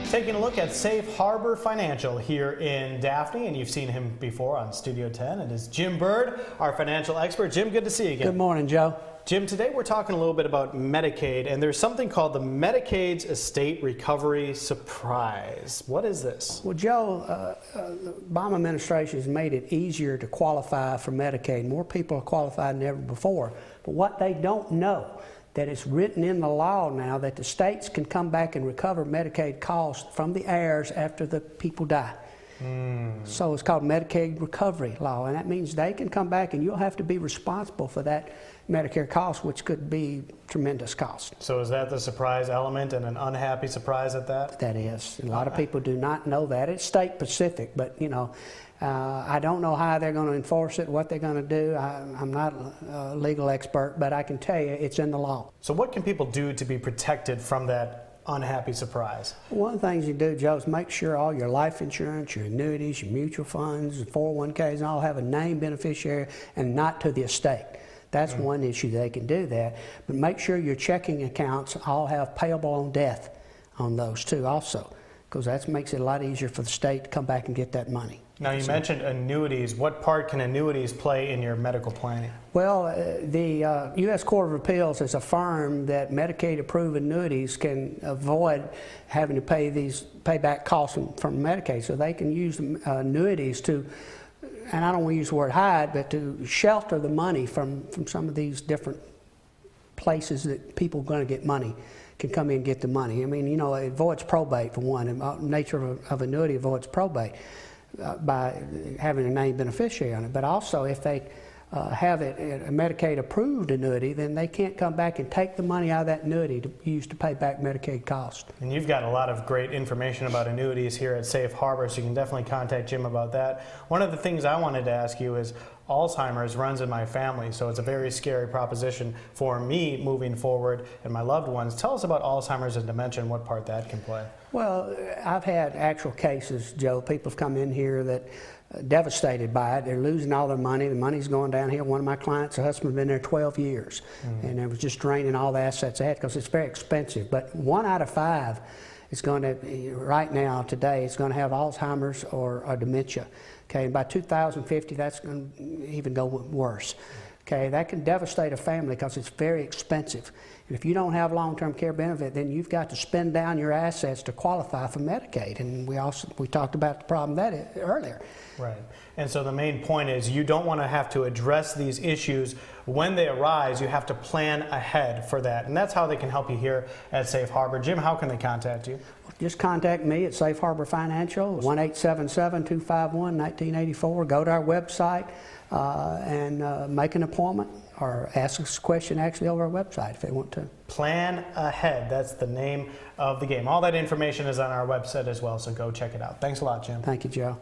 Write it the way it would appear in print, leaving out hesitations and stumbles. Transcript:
Taking a look at Safe Harbor Financial here in Daphne, and you've seen him before on Studio 10. It is Jim Bird, our financial expert. Jim, good to see you again. Good morning, Joe. Jim, today we're talking a little bit about Medicaid, and there's something called the Medicaid's Estate Recovery Surprise. What is this? Well, Joe, the Obama administration has made it easier to qualify for Medicaid. More people are qualified than ever before. But what they don't know, that it's written in the law now that the states can come back and recover Medicaid costs from the heirs after the people die. So it's called Medicaid Recovery Law, and that means they can come back and you'll have to be responsible for that Medicare cost, which could be tremendous cost. So is that the surprise element, and an unhappy surprise at that? That is. A lot of people do not know that. It's state specific, but you know, I don't know how they're going to enforce it, what they're going to do. I'm not a legal expert, but I can tell you it's in the law. So what can people do to be protected from that unhappy surprise? One of the things you do, Joe, is make sure all your life insurance, your annuities, your mutual funds, 401ks, all have a named beneficiary and not to the estate. That's one issue they can do that. But make sure your checking accounts all have payable on death on those too also, because that makes it a lot easier for the state to come back and get that money. Now you mentioned annuities. What part can annuities play in your medical planning? Well, the U.S. Court of Appeals has affirmed that Medicaid-approved annuities can avoid having to pay back costs from Medicaid, so they can use annuities to, and I don't want to use the word hide, but to shelter the money from some of these different places that people are going to get money, can come in and get the money. I mean, you know, it avoids probate for one, and the nature of annuity avoids probate by having a named beneficiary on it. But also, if they have it a Medicaid approved annuity, then they can't come back and take the money out of that annuity to use to pay back Medicaid costs. And you've got a lot of great information about annuities here at Safe Harbor, so you can definitely contact Jim about that. One of the things I wanted to ask you is Alzheimer's runs in my family, so it's a very scary proposition for me moving forward and my loved ones. Tell us about Alzheimer's and dementia and what part that can play. Well, I've had actual cases, Joe. People have come in here that devastated by it. They're losing all their money. The money's going downhill. One of my clients, her husband, had been there 12 years, and it was just draining all the assets they had because it's very expensive. But 1 out of 5 is going to, right now, today, is going to have Alzheimer's or dementia. Okay, by 2050, that's going to even go worse. Okay, that can devastate a family because it's very expensive. And if you don't have long-term care benefit, then you've got to spend down your assets to qualify for Medicaid. And we talked about the problem that earlier. Right. And so the main point is you don't want to have to address these issues when they arise. You have to plan ahead for that. And that's how they can help you here at Safe Harbor. Jim, how can they contact you? Just contact me at Safe Harbor Financial, 1-877-251-1984. Go to our website and make an appointment or ask us a question actually over our website if they want to. Plan ahead. That's the name of the game. All that information is on our website as well, so go check it out. Thanks a lot, Jim. Thank you, Joe.